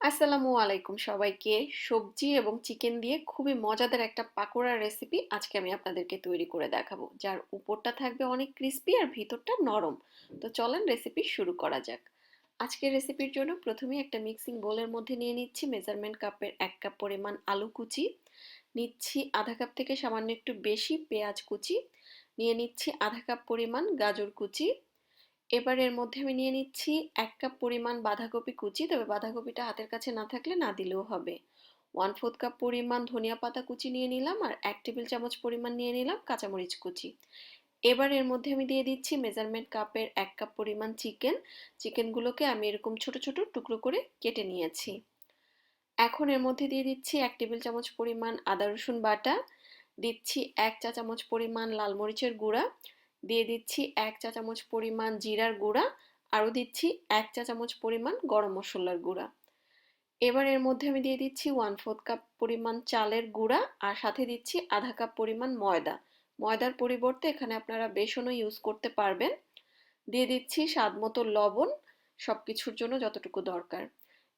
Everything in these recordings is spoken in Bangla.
আসসালামু আলাইকুম সবাইকে। সবজি এবং চিকেন দিয়ে খুবই মজাদার একটা পাকোড়ার রেসিপি আজকে আমি আপনাদেরকে তৈরি করে দেখাবো, যার উপরটা থাকবে অনেক ক্রিস্পি আর ভিতরটা নরম। তো চলেন রেসিপি শুরু করা যাক। আজকের রেসিপির জন্য প্রথমেই একটা মিক্সিং বোলের মধ্যে নিয়ে নিচ্ছি মেজারমেন্ট কাপের 1 কাপ পরিমাণ আলু কুচি, নিচ্ছি আধা কাপ থেকে সামান্য একটু বেশি পেঁয়াজ কুচি, নিয়ে নিচ্ছি আধা কাপ পরিমাণ গাজর কুচি। এবার এর মধ্যে আমি নিয়ে নিচ্ছি 1 কাপ পরিমাণ বাঁধাকপি কুচি, তবে বাঁধাকপিটা হাতের কাছে না থাকলে না দিলেও হবে। 1/4 কাপ পরিমাণ ধনিয়া পাতা কুচি নিয়ে নিলাম, আর 1 টেবিল চামচ পরিমাণ নিয়ে নিলাম কাঁচামরিচ কুচি। এবার এর মধ্যে আমি দিয়ে দিচ্ছি মেজারমেন্ট কাপের 1 কাপ পরিমাণ চিকেন। চিকেনগুলোকে আমি এরকম ছোট ছোট টুকরো করে কেটে নিয়েছি। এখন এর মধ্যে দিয়ে দিচ্ছি 1 টেবিল চামচ পরিমাণ আদা রসুন বাটা, দিচ্ছি 1 চা চামচ পরিমাণ লাল মরিচের গুঁড়া, দিয়ে দিচ্ছি 1 চা চামচ পরিমাণ জিরার গুঁড়া, আরও দিচ্ছি 1 চা চামচ পরিমাণ গরম মশলার গুঁড়া। এবার এর মধ্যে আমি দিয়ে দিচ্ছি 1/4 কাপ পরিমাণ চালের গুঁড়া, আর সাথে দিচ্ছি আধা কাপ পরিমাণ ময়দা। ময়দার পরিবর্তে এখানে আপনারা বেসনও ইউজ করতে পারবেন। দিয়ে দিচ্ছি স্বাদ মতো লবণ, সব কিছুর জন্য যতটুকু দরকার।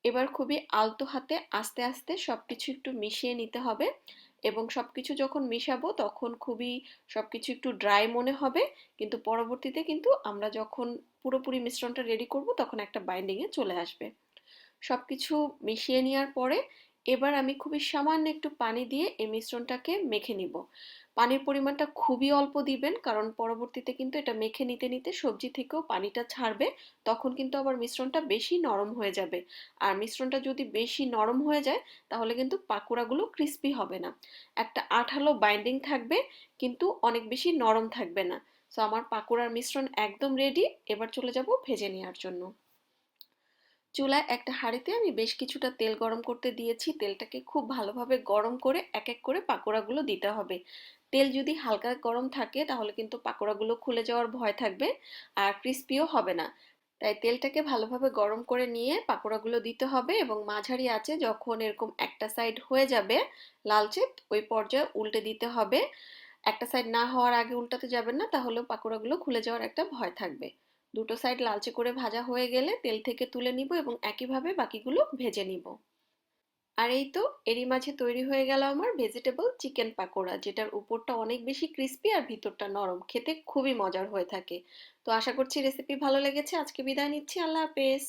এবার খুবই আলতো হাতে আস্তে আস্তে সবকিছু একটু মিশিয়ে নিতে হবে, এবং সবকিছু যখন মিশাবো তখন খুবই সবকিছু একটু ড্রাই মনে হবে, কিন্তু পরবর্তীতে কিন্তু আমরা যখন পুরোপুরি মিশ্রণটা রেডি করব তখন একটা বাইন্ডিংয়ে চলে আসবে। সবকিছু মিশিয়ে নেওয়ার পরে এবার আমি খুবই সামান্য একটু পানি দিয়ে এই মিশ্রণটাকে মেখে নিব। পানির পরিমাণটা খুবই অল্প দিবেন, কারণ পরবর্তীতে কিন্তু এটা মেখে নিতে নিতে সবজি থেকেও পানিটা ছাড়বে, তখন কিন্তু আবার মিশ্রণটা বেশি নরম হয়ে যাবে। আর মিশ্রণটা যদি বেশি নরম হয়ে যায় তাহলে কিন্তু পাকোড়াগুলো ক্রিস্পি হবে না। একটা আঠালো বাইন্ডিং থাকবে, কিন্তু অনেক বেশি নরম থাকবে না। সো আমার পাকোড়ার মিশ্রণ একদম রেডি। এবার চলে যাব ভেজে নেওয়ার জন্য। চুলায় একটা হাঁড়িতে আমি বেশ কিছুটা তেল গরম করতে দিয়েছি। তেলটাকে খুব ভালোভাবে গরম করে এক এক করে পাকোড়াগুলো দিতে হবে। তেল যদি হালকা গরম থাকে তাহলে কিন্তু পাকোড়াগুলো খুলে যাওয়ার ভয় থাকবে, আর ক্রিস্পিও হবে না। তাই তেলটাকে ভালোভাবে গরম করে নিয়ে পাকোড়াগুলো দিতে হবে, এবং মাঝারি আঁচে যখন এরকম একটা সাইড হয়ে যাবে লালচে, ওই পর্যায়ে উল্টে দিতে হবে। একটা সাইড না হওয়ার আগে উল্টাতে যাবেন না, তাহলেও পাকোড়াগুলো খুলে যাওয়ার একটা ভয় থাকবে। দুটো সাইড লালচে করে ভাজা হয়ে গেলে তেল থেকে তুলে নিব এবং একইভাবে বাকিগুলো ভেজে নিব। আর এই তো, এরই মাঝে তৈরি হয়ে গেল আমার ভেজিটেবল চিকেন পাকোড়া, যেটার উপরটা অনেক বেশি ক্রিস্পি আর ভিতরটা নরম, খেতে খুবই মজার হয়ে থাকে। তো আশা করছি রেসিপি ভালো লেগেছে। আজকে বিদায় নিচ্ছি। আল্লাহ হাফেজ।